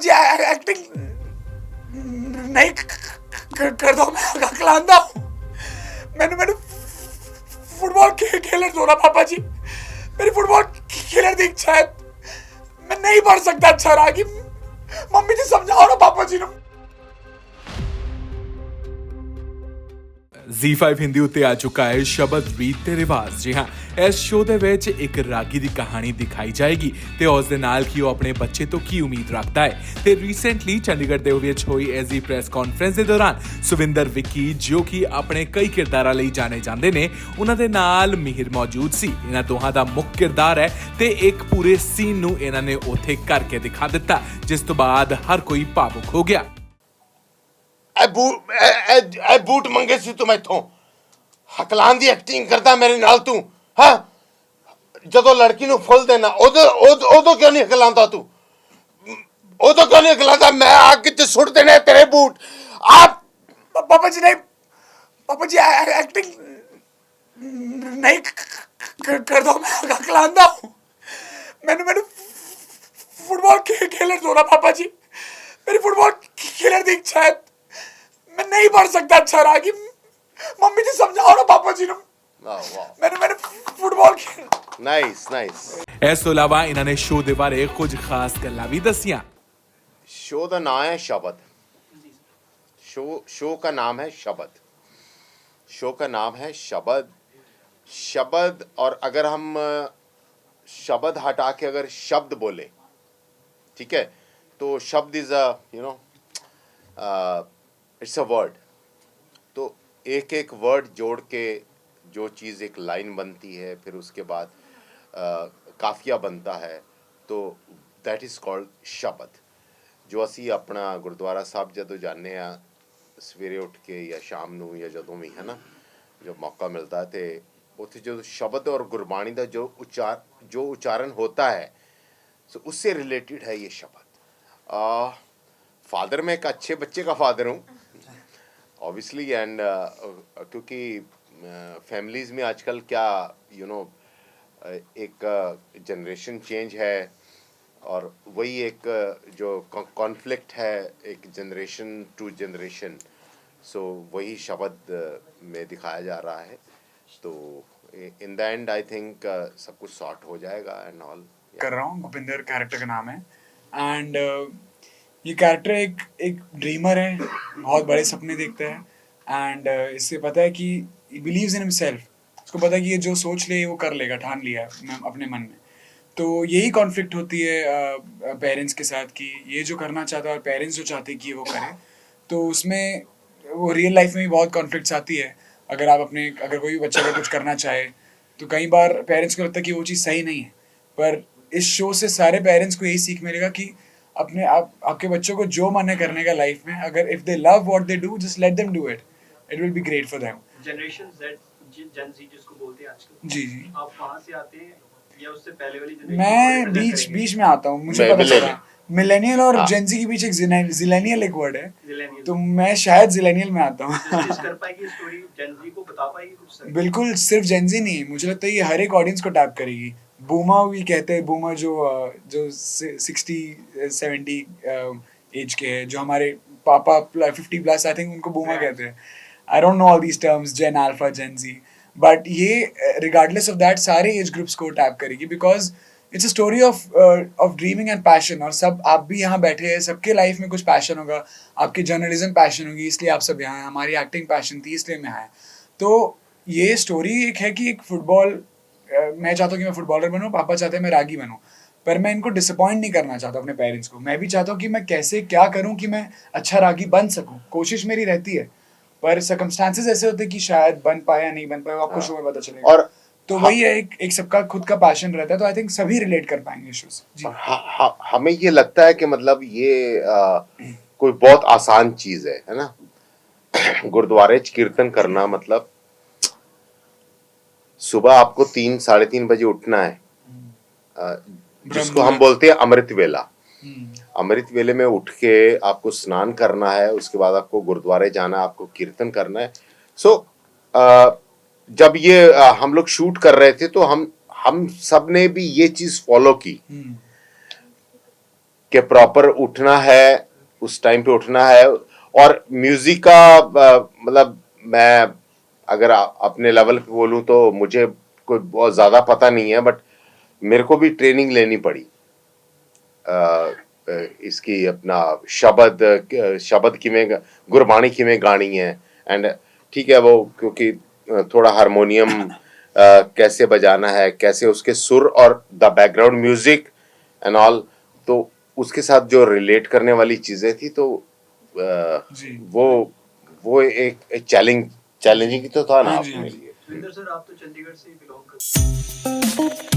जी acting नहीं कर दो, मैं अकलांदा हूँ। मैंने मैंने फुटबॉल खेलने दो ना पापा जी, मेरी फुटबॉल खेलने की इच्छा है। मैं नहीं पढ़ सकता अच्छा रागी, मम्मी जी समझाओ ना पापा जी ने। Z5 ਹਿੰਦੀ ਉੱਤੇ ਆ ਚੁੱਕਾ ਹੈ ਸ਼ਬਦ ਰੀਤ ਤੇ ਰਿਵਾਜ। ਜੀ ਹਾਂ, ਇਸ ਸ਼ੋਅ ਦੇ ਵਿੱਚ ਇੱਕ ਰਾਗੀ ਦੀ ਕਹਾਣੀ ਦਿਖਾਈ ਜਾਏਗੀ ਤੇ ਉਸ ਦੇ ਨਾਲ ਕਿ ਉਹ ਆਪਣੇ ਬੱਚੇ ਤੋਂ ਕੀ ਉਮੀਦ ਰੱਖਦਾ ਹੈ। ਤੇ ਰੀਸੈਂਟਲੀ ਚੰਡੀਗੜ੍ਹ ਦੇ ਵਿੱਚ ਹੋਈ ਐਸੀ ਪ੍ਰੈਸ ਕਾਨਫਰੰਸ ਦੇ ਦੌਰਾਨ ਸੁਵਿੰਦਰ ਵਿੱਕੀ, ਜੋ ਕਿ ਆਪਣੇ ਕਈ ਕਿਰਦਾਰਾਂ ਲਈ ਜਾਣੇ ਜਾਂਦੇ ਨੇ, ਉਹਨਾਂ ਦੇ ਨਾਲ ਮਿਹਰ ਮੌਜੂਦ ਸੀ। ਇਹਨਾਂ ਦੋਹਾਂ ਦਾ ਮੁੱਖ ਕਿਰਦਾਰ ਹੈ ਤੇ ਇੱਕ ਪੂਰੇ ਸੀਨ ਨੂੰ ਇਹਨਾਂ ਨੇ ਉੱਥੇ ਕਰਕੇ ਦਿਖਾ ਦਿੱਤਾ, ਜਿਸ ਤੋਂ ਬਾਅਦ ਹਰ ਕੋਈ ਭਾਵੁਕ ਹੋ ਗਿਆ। ਇਹ ਬੂਟ ਮੰਗੇ ਸੀ ਤੂੰ ਮੈਥੋਂ, ਹਕਲਾਨ ਦੀ ਐਕਟਿੰਗ ਕਰਦਾ ਮੇਰੇ ਨਾਲ ਤੂੰ। ਹਾਂ, ਜਦੋਂ ਲੜਕੀ ਨੂੰ ਫੁੱਲ ਦੇਣਾ ਉਦੋਂ ਕਿਉਂ ਨਹੀਂ ਹਕਲਾਂਦਾ ਤੂੰ? ਉਦੋਂ ਕਿਉਂ ਨਹੀਂ ਹਕਲਾਂਦਾ? ਮੈਂ ਆ ਕੇ ਸੁੱਟ ਦੇਣੇ ਤੇਰੇ ਬੂਟ। ਆਪ पापा जी नहीं, पापा जी एक्टिंग नहीं कर दो, मैं अकलांदा हूँ। मैंने फुटबॉल खेलने दो ना पापा जी, मेरी फुटबॉल खेलने की इच्छा है। मैं नहीं पढ़ सकता अच्छा रागी, मम्मी जी समझाओ ना पापा जी ने। मैंने फुटबॉल खेल। नाइस। ਇਸ ਤੋਂ ਇਲਾਵਾ ਇਹਨਾਂ ਨੇ ਸ਼ੋਅ ਦੇ ਬਾਰੇ ਕੁਝ ਖਾਸ ਗੱਲਾਂ ਵੀ ਦੱਸੀਆਂ। शो का नाम है शब्द। शो का नाम है शब्द। शो का नाम है शब्द। और अगर हम शब्द हटा के अगर शब्द बोले, ठीक है, तो शब्द इज इट्स अ वर्ड। तो एक एक वर्ड जोड़ के जो चीज़ एक लाइन बनती है, फिर उसके बाद काफिया बनता है, तो दैट इज़ कॉल्ड शब्द। जो असी अपना गुरुद्वारा साहब जदों जाने सवेरे उठ के या शाम नूं या जदों भी है ना, जो मौका मिलता है, तो उत्थे जो शब्द और गुरबाणी का जो उच्चारण होता है, सो उससे रिलेटेड है ये शब्द। फादर मैं एक अच्छे बच्चे का फादर हूँ ऑब्वियसली, एंड क्योंकि फैमिलीज़ में आजकल क्या एक जनरेशन चेंज है, और वही एक जो कॉन्फ्लिक्ट है एक जनरेशन टू जनरेशन, सो वही शब्द में दिखाया जा रहा है। तो in the and I think सब कुछ सॉर्ट हो जाएगा एंड ऑल। कर रहा हूँ, भूपिंदर कैरेक्टर का नाम है। एंड ये कैरेक्टर एक ड्रीमर है, बहुत बड़े सपने देखता है। एंड इससे पता है कि बिलीव्स इन हिमसेल्फ, उसको पता है कि ये जो सोच ले वो कर लेगा, ठान लिया है अपने मन में। तो यही कॉन्फ्लिक्ट होती है पेरेंट्स के साथ कि ये जो करना चाहता है और पेरेंट्स जो चाहते हैं कि वो करे, तो उसमें वो रियल लाइफ में भी बहुत कॉन्फ्लिक्ट्स आती है। अगर कोई बच्चा अगर कुछ करना चाहे तो कई बार पेरेंट्स को लगता है कि वो चीज़ सही नहीं है, पर इस शो से सारे पेरेंट्स को यही सीख मिलेगा कि आपके बच्चों को जो मन है करने का लाइफ में, अगर if they love what they do, just let them do it, it will be great for them. Generation Z जेन जी जिसको बोलते हैं आजकल, जी आप कहाँ से आते हैं या उससे पहले वाली जनरेशन? मैं बीच में आता हूँ, मुझे पता चला मिलेनियल और जेनजी के बीच एक जिलेनियल एक वर्ड है, तो मैं शायद जिलेनियल में आता हूँ। कर पाएगी स्टोरी, जेनजी को बता पाएगी कुछ? बिल्कुल, सिर्फ जेनजी नहीं, मुझे लगता है ये हर एक ऑडियंस को टैप करेगी। बूमर भी कहते हैं, बूमर जो 60-70 एज के हैं, जो हमारे पापा 50+ आई थिंक उनको बूमर कहते हैं। I don't know all these terms, Gen Alpha, Gen Z, but ये रिगार्डलेस ऑफ दैट सारे एज ग्रुप्स को टैप करेगी, because it's a story of dreaming and passion. और सब आप भी यहाँ बैठे हैं, सबके लाइफ में कुछ पैशन होगा, आपकी जर्नलिज्म पैशन होगी, इसलिए आप सब यहाँ हैं, हमारी एक्टिंग पैशन थी इसलिए मैं आया। तो ये स्टोरी एक है कि एक फुटबॉल, मैं चाहता हूँ कि मैं फुटबॉलर बनूँ, पापा चाहते हैं मैं रागी बनूँ, पर मैं इनको डिसअपॉइंट नहीं करना चाहता अपने पेरेंट्स को। मैं भी चाहता हूँ कि मैं कैसे क्या करूँ कि मैं अच्छा रागी बन सकूँ, कोशिश मेरी रहती है, पर सर्कमस्टांसेस ऐसे होते हैं कि शायद बन पाया नहीं बन पाया, आपको शो में पता चलेगा। और तो वही है, एक सबका खुद का पैशन रहता है, तो आई थिंक सभी रिलेट कर पाएंगे इस शो से। हमें ये लगता है कि मतलब ये कोई बहुत आसान चीज है ना, गुरुद्वारे कीर्तन करना, मतलब सुबह आपको 3-3:30 बजे उठना है, जिसको हम बोलते हैं अमृत वेला। अमृत वेले में उठ के आपको स्नान करना है, उसके बाद आपको गुरुद्वारे जाना है, आपको कीर्तन करना है। सो जब ये हम लोग शूट कर रहे थे तो हम सब ने भी ये चीज फॉलो की। कि प्रॉपर उठना है, उस टाइम पे उठना है। और म्यूजिक का मतलब मैं अगर अपने लेवल पे बोलूं तो मुझे कोई बहुत ज़्यादा पता नहीं है, बट मेरे को भी ट्रेनिंग लेनी पड़ी इसकी। अपना शब्द किमें गुरबाणी किमें गानी है, एंड ठीक है वो, क्योंकि थोड़ा हारमोनियम कैसे बजाना है, कैसे उसके सुर और the background music and all, तो उसके साथ जो रिलेट करने वाली चीज़ें थी, तो जी। वो एक चैलेंजिंग तो था ना हाँ जी, आपके हाँ जी। लिए। सुरेंद्र सर, आप तो चंडीगढ़ से ही बिलोंग करते हैं।